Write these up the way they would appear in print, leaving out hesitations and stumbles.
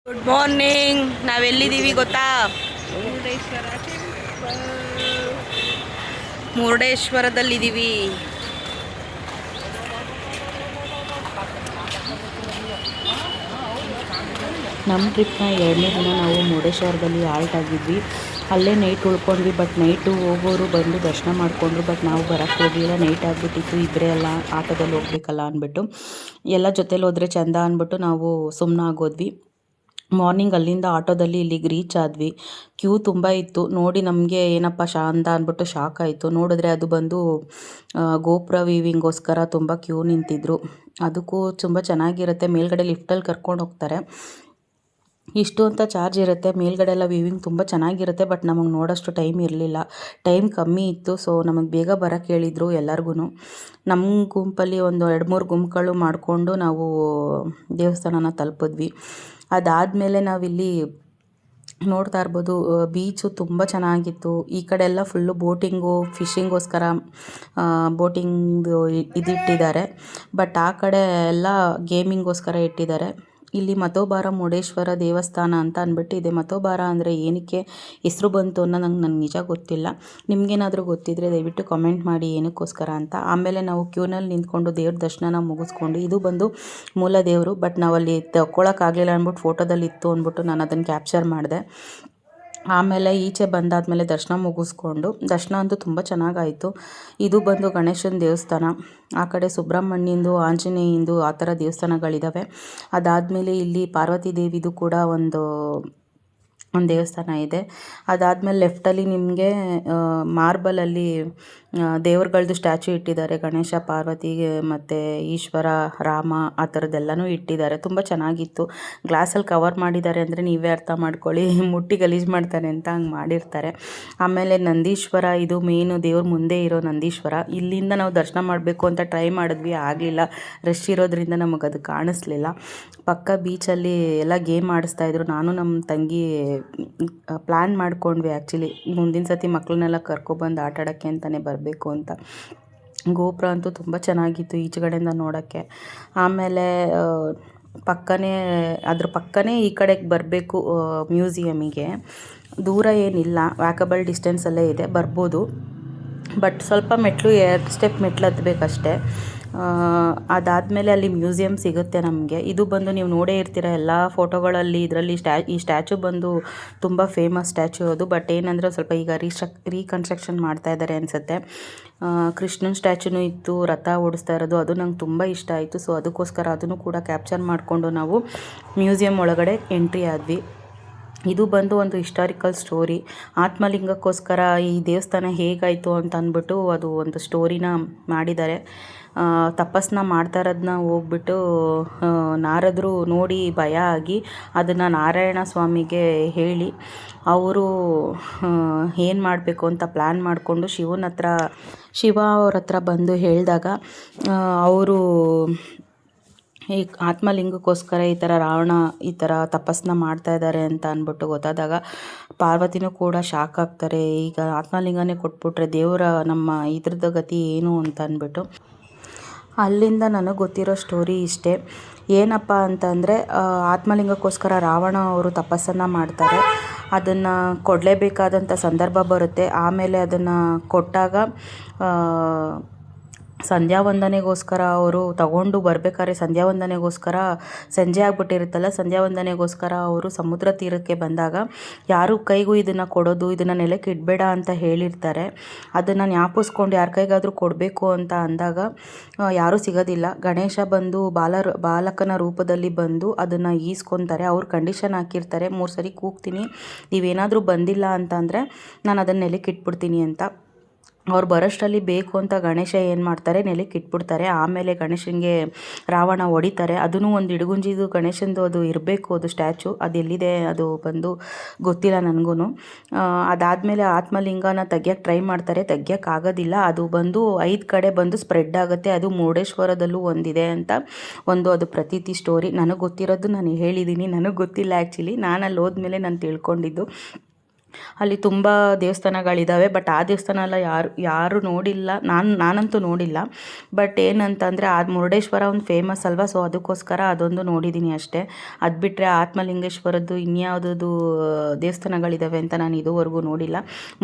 Good morning. ನಾವೆಲ್ಲಿದ್ದೀವಿ ಗೊತ್ತಾ? ಮುರುಡೇಶ್ವರದಲ್ಲಿದ್ದೀವಿ. ನಮ್ಮ ಟ್ರಿಪ್ನ 2ನೇ ದಿನ ನಾವು ಮುರುಡೇಶ್ವರದಲ್ಲಿ ಆಲ್ಟ್ ಆಗಿದ್ವಿ. ಅಲ್ಲೇ ನೈಟ್ ಉಳ್ಕೊಂಡ್ವಿ. ಬಟ್ ನೈಟು ಹೋಗೋರು ಬಂದು ದರ್ಶನ ಮಾಡಿಕೊಂಡ್ರು. ಬಟ್ ನಾವು ಬರೋಕ್ಕೆ ಹೋಗಲಿಲ್ಲ, ನೈಟ್ ಆಗಿಬಿಟ್ಟಿತ್ತು. ಇಬ್ಬರೇ ಎಲ್ಲ ಆಟೋದಲ್ಲಿ ಹೋಗ್ಬೇಕಲ್ಲ ಅಂದ್ಬಿಟ್ಟು, ಎಲ್ಲ ಜೊತೇಲಿ ಹೋದರೆ ಚೆಂದ ಅಂದ್ಬಿಟ್ಟು ನಾವು ಸುಮ್ಮನಾಗೋದ್ವಿ. ಮಾರ್ನಿಂಗ್ ಅಲ್ಲಿಂದ ಆಟೋದಲ್ಲಿ ಇಲ್ಲಿಗೆ ರೀಚ್ ಆದ್ವಿ. ಕ್ಯೂ ತುಂಬ ಇತ್ತು. ನೋಡಿ ನಮಗೆ ಏನಪ್ಪ ಅಂತ ಅಂದ್ಬಿಟ್ಟು ಶಾಕ್ ಆಯಿತು. ನೋಡಿದ್ರೆ ಅದು ಬಂದು ಗೋಪುರ ವೀವಿಂಗೋಸ್ಕರ ತುಂಬ ಕ್ಯೂ ನಿಂತಿದ್ರು. ಅದಕ್ಕೂ ತುಂಬ ಚೆನ್ನಾಗಿರುತ್ತೆ. ಮೇಲ್ಗಡೆ ಲಿಫ್ಟಲ್ಲಿ ಕರ್ಕೊಂಡು ಹೋಗ್ತಾರೆ. ಇಷ್ಟು ಅಂತ ಚಾರ್ಜ್ ಇರುತ್ತೆ. ಮೇಲ್ಗಡೆ ಎಲ್ಲ ವೀವಿಂಗ್ ತುಂಬ ಚೆನ್ನಾಗಿರುತ್ತೆ. ಬಟ್ ನಮಗೆ ನೋಡೋಷ್ಟು ಟೈಮ್ ಇರಲಿಲ್ಲ, ಟೈಮ್ ಕಮ್ಮಿ ಇತ್ತು. ಸೊ ನಮಗೆ ಬೇಗ ಬರೋಕ್ಕೆ ಹೇಳಿದರು ಎಲ್ಲರಿಗೂ. ನಮ್ಮ ಗುಂಪಲ್ಲಿ ಒಂದು 2-3 ಗುಂಪುಗಳು ಮಾಡಿಕೊಂಡು ನಾವು ದೇವಸ್ಥಾನನ ತಲುಪಿದ್ವಿ. ಅದಾದಮೇಲೆ ನಾವಿಲ್ಲಿ ನೋಡ್ತಾ ಇರ್ಬೋದು, ಬೀಚು ತುಂಬ ಚೆನ್ನಾಗಿತ್ತು. ಈ ಕಡೆ ಎಲ್ಲ ಫುಲ್ಲು ಬೋಟಿಂಗು, ಫಿಶಿಂಗೋಸ್ಕರ ಬೋಟಿಂಗ್ದು ಇದಿಟ್ಟಿದ್ದಾರೆ. ಬಟ್ ಆ ಕಡೆ ಎಲ್ಲ ಗೇಮಿಂಗೋಸ್ಕರ ಇಟ್ಟಿದ್ದಾರೆ. ಇಲ್ಲಿ ಮತೋಬಾರ ಮುರುಡೇಶ್ವರ ದೇವಸ್ಥಾನ ಅಂತ ಅಂದ್ಬಿಟ್ಟು ಇದೆ. ಮತೋಬಾರ ಅಂದರೆ ಏನಕ್ಕೆ ಹೆಸರು ಬಂತು ಅನ್ನೋ ನನಗೆ ನಿಜ ಗೊತ್ತಿಲ್ಲ. ನಿಮಗೇನಾದರೂ ಗೊತ್ತಿದ್ದರೆ ದಯವಿಟ್ಟು ಕಮೆಂಟ್ ಮಾಡಿ ಏನಕ್ಕೋಸ್ಕರ ಅಂತ. ಆಮೇಲೆ ನಾವು ಕ್ಯೂನಲ್ಲಿ ನಿಂತ್ಕೊಂಡು ದೇವ್ರ ದರ್ಶನನ ಮುಗಿಸ್ಕೊಂಡು, ಇದು ಬಂದು ಮೂಲ ದೇವರು. ಬಟ್ ನಾವಲ್ಲಿ ತಗೊಳಕ್ಕಾಗಲಿಲ್ಲ ಅಂದ್ಬಿಟ್ಟು ಫೋಟೋದಲ್ಲಿ ಇತ್ತು ಅಂದ್ಬಿಟ್ಟು ನಾನು ಅದನ್ನು ಕ್ಯಾಪ್ಚರ್ ಮಾಡಿದೆ. ಆಮೇಲೆ ಈಚೆ ಬಂದಾದಮೇಲೆ ದರ್ಶನ ಮುಗಿಸ್ಕೊಂಡು, ದರ್ಶನ ಅಂತೂ ತುಂಬ ಚೆನ್ನಾಗಾಯಿತು. ಇದು ಬಂದು ಗಣೇಶನ ದೇವಸ್ಥಾನ. ಆ ಕಡೆ ಸುಬ್ರಹ್ಮಣ್ಯಂದು, ಆಂಜನೇಯಂದು ಆ ಥರ ದೇವಸ್ಥಾನಗಳಿದ್ದಾವೆ. ಅದಾದಮೇಲೆ ಇಲ್ಲಿ ಪಾರ್ವತಿ ದೇವಿದು ಕೂಡ ಒಂದು ದೇವಸ್ಥಾನ ಇದೆ. ಅದಾದಮೇಲೆ ಲೆಫ್ಟಲ್ಲಿ ನಿಮಗೆ ಮಾರ್ಬಲಲ್ಲಿ ದೇವ್ರುಗಳದ್ದು ಸ್ಟ್ಯಾಚು ಇಟ್ಟಿದ್ದಾರೆ. ಗಣೇಶ, ಪಾರ್ವತಿಗೆ ಮತ್ತು ಈಶ್ವರ, ರಾಮ ಆ ಥರದ್ದೆಲ್ಲನೂ ಇಟ್ಟಿದ್ದಾರೆ. ತುಂಬ ಚೆನ್ನಾಗಿತ್ತು. ಗ್ಲಾಸಲ್ಲಿ ಕವರ್ ಮಾಡಿದ್ದಾರೆ ಅಂದರೆ ನೀವೇ ಅರ್ಥ ಮಾಡ್ಕೊಳ್ಳಿ, ಮುಟ್ಟಿ ಗಲೀಜು ಮಾಡ್ತಾನೆ ಅಂತ ಹಂಗೆ ಮಾಡಿರ್ತಾರೆ. ಆಮೇಲೆ ನಂದೀಶ್ವರ, ಇದು ಮೇನು ದೇವ್ರ ಮುಂದೆ ಇರೋ ನಂದೀಶ್ವರ. ಇಲ್ಲಿಂದ ನಾವು ದರ್ಶನ ಮಾಡಬೇಕು ಅಂತ ಟ್ರೈ ಮಾಡಿದ್ವಿ, ಆಗಲಿಲ್ಲ. ರಶ್ ಇರೋದ್ರಿಂದ ನಮಗದು ಕಾಣಿಸ್ಲಿಲ್ಲ. ಪಕ್ಕ ಬೀಚಲ್ಲಿ ಎಲ್ಲ ಗೇಮ್ ಆಡಿಸ್ತಾಯಿದ್ರು. ನಾನು ನಮ್ಮ ತಂಗಿ ಪ್ಲ್ಯಾನ್ ಮಾಡ್ಕೊಂಡ್ವಿ ಆ್ಯಕ್ಚುಲಿ, ಮುಂದಿನ ಸತಿ ಮಕ್ಕಳನ್ನೆಲ್ಲ ಕರ್ಕೊಬಂದು ಆಟ ಆಡೋಕ್ಕೆ ಅಂತಲೇ ಬರಬೇಕು ಅಂತ. ಗೋಪುರ ಅಂತೂ ತುಂಬ ಚೆನ್ನಾಗಿತ್ತು ಈಚೆಗಡೆಯಿಂದ ನೋಡೋಕ್ಕೆ. ಆಮೇಲೆ ಅದ್ರ ಪಕ್ಕನೇ ಈ ಕಡೆಗೆ ಬರಬೇಕು ಮ್ಯೂಸಿಯಮಿಗೆ. ದೂರ ಏನಿಲ್ಲ, ವ್ಯಾಕಬಲ್ ಡಿಸ್ಟೆನ್ಸಲ್ಲೇ ಇದೆ, ಬರ್ಬೋದು. ಬಟ್ ಸ್ವಲ್ಪ ಮೆಟ್ಲು 2 ಸ್ಟೆಪ್ ಮೆಟ್ಲು ಹತ್ತಬೇಕಷ್ಟೆ. ಅದಾದಮೇಲೆ ಅಲ್ಲಿ ಮ್ಯೂಸಿಯಮ್ ಸಿಗುತ್ತೆ ನಮಗೆ. ಇದು ಬಂದು ನೀವು ನೋಡೇ ಇರ್ತೀರ ಎಲ್ಲ ಫೋಟೋಗಳಲ್ಲಿ. ಇದರಲ್ಲಿ ಈ ಸ್ಟ್ಯಾಚು ಬಂದು ತುಂಬ ಫೇಮಸ್ ಸ್ಟ್ಯಾಚು ಅದು. ಬಟ್ ಏನಂದರೆ ಸ್ವಲ್ಪ ಈಗ ರೀಕನ್ಸ್ಟ್ರಕ್ಷನ್ ಮಾಡ್ತಾ ಇದ್ದಾರೆ ಅನಿಸುತ್ತೆ. ಕೃಷ್ಣನ ಸ್ಟ್ಯಾಚುನೂ ಇತ್ತು, ರಥ ಓಡಿಸ್ತಾ ಇರೋದು, ಅದು ನಂಗೆ ತುಂಬ ಇಷ್ಟ ಆಯಿತು. ಸೊ ಅದಕ್ಕೋಸ್ಕರ ಅದನ್ನು ಕೂಡ ಕ್ಯಾಪ್ಚರ್ ಮಾಡಿಕೊಂಡು ನಾವು ಮ್ಯೂಸಿಯಮ್ ಒಳಗಡೆ ಎಂಟ್ರಿ ಆದ್ವಿ. ಇದು ಬಂದು ಒಂದು ಹಿಸ್ಟಾರಿಕಲ್ ಸ್ಟೋರಿ. ಆತ್ಮಲಿಂಗಕ್ಕೋಸ್ಕರ ಈ ದೇವಸ್ಥಾನ ಹೇಗಾಯಿತು ಅಂತ ಅಂದ್ಬಿಟ್ಟು ಅದು ಒಂದು ಸ್ಟೋರಿನ ಮಾಡಿದ್ದಾರೆ. ತಪಸ್ಸನ್ನ ಮಾಡ್ತಾ ಇರೋದನ್ನ ಹೋಗ್ಬಿಟ್ಟು ನಾರದರು ನೋಡಿ ಭಯ ಆಗಿ ಅದನ್ನು ನಾರಾಯಣ ಸ್ವಾಮಿಗೆ ಹೇಳಿ, ಅವರು ಏನು ಮಾಡಬೇಕು ಅಂತ ಪ್ಲ್ಯಾನ್ ಮಾಡಿಕೊಂಡು ಶಿವ ಅವ್ರ ಹತ್ರ ಬಂದು ಹೇಳಿದಾಗ, ಅವರು ಈ ಆತ್ಮಲಿಂಗಕ್ಕೋಸ್ಕರ ಈ ಥರ ರಾವಣ ಈ ಥರ ತಪಸ್ಸನ್ನ ಮಾಡ್ತಾ ಇದ್ದಾರೆ ಅಂತ ಅಂದ್ಬಿಟ್ಟು ಗೊತ್ತಾದಾಗ ಪಾರ್ವತಿನೂ ಕೂಡ ಶಾಕ್ ಆಗ್ತಾರೆ. ಈಗ ಆತ್ಮಲಿಂಗನೇ ಕೊಟ್ಬಿಟ್ರೆ ದೇವರ ನಮ್ಮ ಇದ್ರದ್ದು ಗತಿ ಏನು ಅಂತ ಅಂದ್ಬಿಟ್ಟು. ಅಲ್ಲಿಂದ ನನಗೆ ಗೊತ್ತಿರೋ ಸ್ಟೋರಿ ಇಷ್ಟೇ. ಏನಪ್ಪ ಅಂತಂದರೆ, ಆತ್ಮಲಿಂಗಕ್ಕೋಸ್ಕರ ರಾವಣ ಅವರು ತಪಸ್ಸನ್ನು ಮಾಡ್ತಾರೆ. ಅದನ್ನು ಕೊಡಲೇಬೇಕಾದಂಥ ಸಂದರ್ಭ ಬರುತ್ತೆ. ಆಮೇಲೆ ಅದನ್ನು ಕೊಟ್ಟಾಗ ಸಂಧ್ಯಾ ವಂದನೆಗೋಸ್ಕರ ಅವರು ತಗೊಂಡು ಬರಬೇಕಾದ್ರೆ ಸಂಧ್ಯಾ ಸಂಜೆ ಆಗ್ಬಿಟ್ಟಿರುತ್ತಲ್ಲ, ಸಂಧ್ಯಾ ವಂದನೆಗೋಸ್ಕರ ಅವರು ಸಮುದ್ರ ತೀರಕ್ಕೆ ಬಂದಾಗ ಯಾರು ಕೈಗೂ ಇದನ್ನು ಕೊಡೋದು, ಇದನ್ನು ನೆಲಕ್ಕೆ ಇಡಬೇಡ ಅಂತ ಹೇಳಿರ್ತಾರೆ. ಅದನ್ನು ಜ್ಞಾಪಿಸ್ಕೊಂಡು ಯಾರ ಕೈಗಾದರೂ ಕೊಡಬೇಕು ಅಂತ ಅಂದಾಗ ಯಾರೂ ಸಿಗೋದಿಲ್ಲ. ಗಣೇಶ ಬಂದು ಬಾಲಕನ ರೂಪದಲ್ಲಿ ಬಂದು ಅದನ್ನು ಈಸ್ಕೊತಾರೆ. ಅವ್ರು ಕಂಡೀಷನ್ ಹಾಕಿರ್ತಾರೆ, 3 ಸರಿ ಕೂಗ್ತೀನಿ, ನೀವೇನಾದರೂ ಬಂದಿಲ್ಲ ಅಂತಂದರೆ ನಾನು ಅದನ್ನು ನೆಲಕ್ಕೆ ಇಟ್ಬಿಡ್ತೀನಿ ಅಂತ. ಅವ್ರು ಬರೋಷ್ಟರಲ್ಲಿ ಬೇಕು ಅಂತ ಗಣೇಶ ಏನು ಮಾಡ್ತಾರೆ, ನೆಲಕ್ಕೆ ಇಟ್ಬಿಡ್ತಾರೆ. ಆಮೇಲೆ ಗಣೇಶನಿಗೆ ರಾವಣ ಹೊಡಿತಾರೆ. ಅದೂ ಒಂದು ಇಡಗುಂಜಿದು ಗಣೇಶಂದು ಅದು ಇರಬೇಕು, ಅದು ಸ್ಟ್ಯಾಚು. ಅದೆಲ್ಲಿದೆ ಅದು ಬಂದು ಗೊತ್ತಿಲ್ಲ ನನಗೂ. ಅದಾದಮೇಲೆ ಆತ್ಮಲಿಂಗನ ತೆಗಿಯೋಕ್ಕೆ ಟ್ರೈ ಮಾಡ್ತಾರೆ, ತೆಗಿಯೋಕ್ಕಾಗೋದಿಲ್ಲ. ಅದು ಬಂದು 5 ಕಡೆ ಬಂದು ಸ್ಪ್ರೆಡ್ ಆಗುತ್ತೆ. ಅದು ಮುರುಡೇಶ್ವರದಲ್ಲೂ ಒಂದಿದೆ ಅಂತ ಅದು ಪ್ರತೀತಿ ಸ್ಟೋರಿ. ನನಗೆ ಗೊತ್ತಿರೋದು ನಾನು ಹೇಳಿದ್ದೀನಿ, ನನಗೆ ಗೊತ್ತಿಲ್ಲ ಆ್ಯಕ್ಚುಲಿ. ನಾನು ಅಲ್ಲಿ ಹೋದ್ಮೇಲೆ ನಾನು ತಿಳ್ಕೊಂಡಿದ್ದು. ಅಲ್ಲಿ ತುಂಬ ದೇವಸ್ಥಾನಗಳಿದ್ದಾವೆ. ಬಟ್ ಆ ದೇವಸ್ಥಾನ ಎಲ್ಲ ಯಾರು ನೋಡಿಲ್ಲ, ನಾನಂತೂ ನೋಡಿಲ್ಲ. ಬಟ್ ಏನಂತಂದರೆ ಆ ಮುರುಡೇಶ್ವರ ಒಂದು ಫೇಮಸ್ ಅಲ್ವಾ, ಸೊ ಅದಕ್ಕೋಸ್ಕರ ಅದೊಂದು ನೋಡಿದ್ದೀನಿ ಅಷ್ಟೇ. ಅದು ಬಿಟ್ಟರೆ ಆತ್ಮಲಿಂಗೇಶ್ವರದ್ದು ಇನ್ಯಾವುದದು ದೇವಸ್ಥಾನಗಳಿದ್ದಾವೆ ಅಂತ ನಾನು ಇದುವರೆಗೂ ನೋಡಿಲ್ಲ.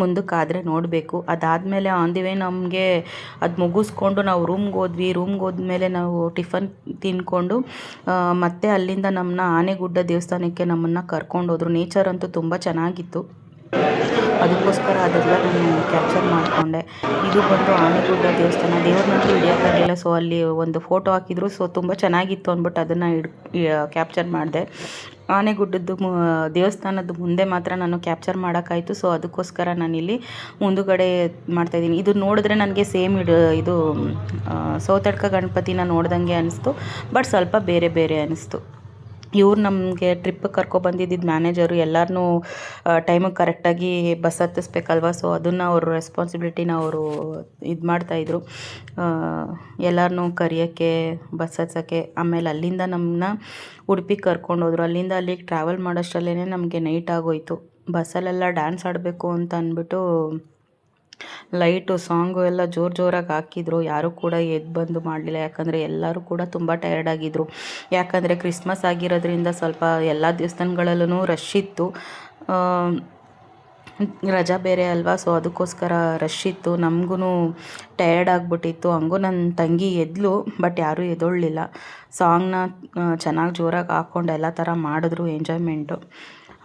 ಮುಂದಕ್ಕಾದರೆ ನೋಡಬೇಕು. ಅದಾದಮೇಲೆ ಆನ್ ದಿ ವೇ ನಮಗೆ ಅದು ಮುಗಿಸ್ಕೊಂಡು ನಾವು ರೂಮ್ಗೆ ಹೋದ್ಮೇಲೆ ನಾವು ಟಿಫನ್ ತಿಂದ್ಕೊಂಡು ಮತ್ತೆ ಅಲ್ಲಿಂದ ನಮ್ಮನ್ನ ಆನೆಗುಡ್ಡ ದೇವಸ್ಥಾನಕ್ಕೆ ನಮ್ಮನ್ನು ಕರ್ಕೊಂಡೋದ್ರು. ನೇಚರ್ ಅಂತೂ ತುಂಬ ಚೆನ್ನಾಗಿತ್ತು, ಅದಕ್ಕೋಸ್ಕರ ಅದೆಲ್ಲ ನಾನು ಕ್ಯಾಪ್ಚರ್ ಮಾಡಿಕೊಂಡೆ. ಇದು ಬಂದು ಆನೆಗುಡ್ಡ ದೇವಸ್ಥಾನ. ದೇವ್ರನ್ನಂತೂ ಹಿಡಿಯೋಕ್ಕಾಗಲಿಲ್ಲ, ಸೊ ಅಲ್ಲಿ ಒಂದು ಫೋಟೋ ಹಾಕಿದ್ರು, ಸೊ ತುಂಬ ಚೆನ್ನಾಗಿತ್ತು ಅಂದ್ಬಿಟ್ಟು ಅದನ್ನು ಕ್ಯಾಪ್ಚರ್ ಮಾಡಿದೆ. ಆನೆಗುಡ್ಡದ್ದು ದೇವಸ್ಥಾನದ ಮುಂದೆ ಮಾತ್ರ ನಾನು ಕ್ಯಾಪ್ಚರ್ ಮಾಡೋಕ್ಕಾಯಿತು, ಸೊ ಅದಕ್ಕೋಸ್ಕರ ನಾನಿಲ್ಲಿ ಮುಂದುಗಡೆ ಮಾಡ್ತಾಯಿದ್ದೀನಿ. ಇದು ನೋಡಿದ್ರೆ ನನಗೆ ಸೇಮ್ ಇದು ಸೌತಡ್ಕ ಗಣಪತಿನ ನೋಡ್ದಂಗೆ ಅನಿಸ್ತು, ಬಟ್ ಸ್ವಲ್ಪ ಬೇರೆ ಬೇರೆ ಅನ್ನಿಸ್ತು. ಇವ್ರು ನಮಗೆ ಟ್ರಿಪ್ ಕರ್ಕೊಬಂದಿದ್ದು ಮ್ಯಾನೇಜರು. ಎಲ್ಲರನ್ನೂ ಟೈಮಿಗೆ ಕರೆಕ್ಟಾಗಿ ಬಸ್ ಹತ್ತಿಸ್ಬೇಕಲ್ವ, ಸೊ ಅದನ್ನು ಅವರು ರೆಸ್ಪಾನ್ಸಿಬಿಲಿಟಿನ ಅವರು ಇದು ಮಾಡ್ತಾಯಿದ್ರು. ಎಲ್ಲರನ್ನೂ ಕರೆಯೋಕ್ಕೆ, ಬಸ್ ಹತ್ಸೋಕ್ಕೆ. ಆಮೇಲೆ ಅಲ್ಲಿಂದ ನಮ್ಮನ್ನ ಉಡುಪಿಗೆ ಕರ್ಕೊಂಡೋದ್ರು. ಅಲ್ಲಿಂದ ಅಲ್ಲಿಗೆ ಟ್ರಾವೆಲ್ ಮಾಡೋಷ್ಟರಲ್ಲೇ ನಮಗೆ ನೈಟ್ ಆಗೋಯಿತು. ಬಸ್ಸಲ್ಲೆಲ್ಲ ಡ್ಯಾನ್ಸ್ ಆಡಬೇಕು ಅಂತ ಅಂದ್ಬಿಟ್ಟು ಲೈಟು ಸಾಂಗು ಎಲ್ಲ ಜೋರಾಗಿ ಹಾಕಿದ್ರು. ಯಾರೂ ಕೂಡ ಎದ್ದು ಬಂದು ಮಾಡಲಿಲ್ಲ, ಯಾಕಂದರೆ ಎಲ್ಲರೂ ಕೂಡ ತುಂಬ ಟಯರ್ಡ್ ಆಗಿದ್ದರು. ಯಾಕಂದರೆ ಕ್ರಿಸ್ಮಸ್ ಆಗಿರೋದ್ರಿಂದ ಸ್ವಲ್ಪ ಎಲ್ಲ ದೇವಸ್ಥಾನಗಳಲ್ಲೂ ರಶ್ ಇತ್ತು, ರಜಾ ಬೇರೆ ಅಲ್ವಾ, ಸೊ ಅದಕ್ಕೋಸ್ಕರ ರಶ್ ಇತ್ತು. ನಮಗೂ ಟಯರ್ಡ್ ಆಗಿಬಿಟ್ಟಿತ್ತು. ಹಂಗೂ ನನ್ನ ತಂಗಿ ಎದ್ಲು, ಬಟ್ ಯಾರೂ ಎದ್ದೊಳ್ಳಿಲ್ಲ. ಸಾಂಗ್ನ ಚೆನ್ನಾಗಿ ಜೋರಾಗಿ ಹಾಕ್ಕೊಂಡು ಎಲ್ಲ ಥರ ಮಾಡಿದ್ರು, ಎಂಜಾಯ್ಮೆಂಟು.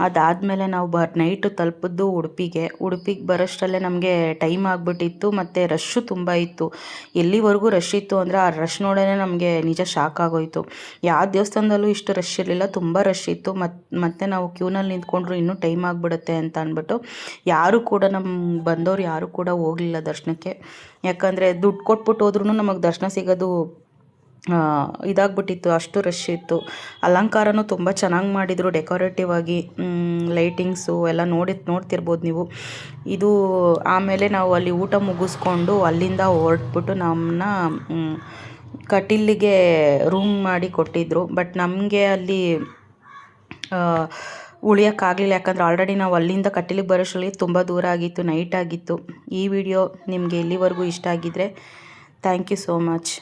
ಅದಾದಮೇಲೆ ನಾವು ನೈಟು ತಲುಪಿದ್ದು ಉಡುಪಿಗೆ ಬರೋಷ್ಟರಲ್ಲೇ ನಮಗೆ ಟೈಮ್ ಆಗಿಬಿಟ್ಟಿತ್ತು, ಮತ್ತು ರಶ್ಶು ತುಂಬ ಇತ್ತು. ಎಲ್ಲಿವರೆಗೂ ರಶ್ ಇತ್ತು ಅಂದರೆ ಆ ರಶ್ ನೋಡೇ ನಮಗೆ ನಿಜ ಶಾಕ್ ಆಗೋಯಿತು. ಯಾವ ದೇವಸ್ಥಾನದಲ್ಲೂ ಇಷ್ಟು ರಶ್ ಇರಲಿಲ್ಲ, ತುಂಬ ರಶ್ ಇತ್ತು. ಮತ್ತು ನಾವು ಕ್ಯೂನಲ್ಲಿ ನಿಂತ್ಕೊಂಡ್ರು ಇನ್ನೂ ಟೈಮ್ ಆಗಿಬಿಡುತ್ತೆ ಅಂತ ಅಂದ್ಬಿಟ್ಟು ಯಾರೂ ಕೂಡ ಬಂದವ್ರು ಯಾರೂ ಕೂಡ ಹೋಗಲಿಲ್ಲ ದರ್ಶನಕ್ಕೆ. ಯಾಕಂದರೆ ದುಡ್ಡು ಕೊಟ್ಬಿಟ್ಟು ಹೋದ್ರೂ ನಮಗೆ ದರ್ಶನ ಸಿಗೋದು ಇದಾಗ್ಬಿಟ್ಟಿತ್ತು, ಅಷ್ಟು ರಶ್ ಇತ್ತು. ಅಲಂಕಾರನೂ ತುಂಬ ಚೆನ್ನಾಗಿ ಮಾಡಿದರು, ಡೆಕೋರೇಟಿವ್ ಆಗಿ. ಲೈಟಿಂಗ್ಸು ಎಲ್ಲ ನೋಡ್ತಿರ್ಬೋದು ನೀವು. ಇದು ಆಮೇಲೆ ನಾವು ಅಲ್ಲಿ ಊಟ ಮುಗಿಸ್ಕೊಂಡು ಅಲ್ಲಿಂದ ಹೊರಟ್ಬಿಟ್ಟು ನಮ್ಮನ್ನ ಕಟೀಲಿಗೆ ರೂಮ್ ಮಾಡಿ ಕೊಟ್ಟಿದ್ದರು. ಬಟ್ ನಮಗೆ ಅಲ್ಲಿ ಉಳಿಯೋಕ್ಕಾಗಲಿಲ್ಲ, ಯಾಕಂದರೆ ಆಲ್ರೆಡಿ ನಾವು ಅಲ್ಲಿಂದ ಕಟೀಲಿಗೆ ಬರೋಷ್ಟರಲ್ಲಿ ತುಂಬ ದೂರ ಆಗಿತ್ತು, ನೈಟ್ ಆಗಿತ್ತು. ಈ ವಿಡಿಯೋ ನಿಮಗೆ ಇಲ್ಲಿವರೆಗೂ ಇಷ್ಟ ಆಗಿದ್ದರೆ ಥ್ಯಾಂಕ್ ಯು ಸೋ ಮಚ್.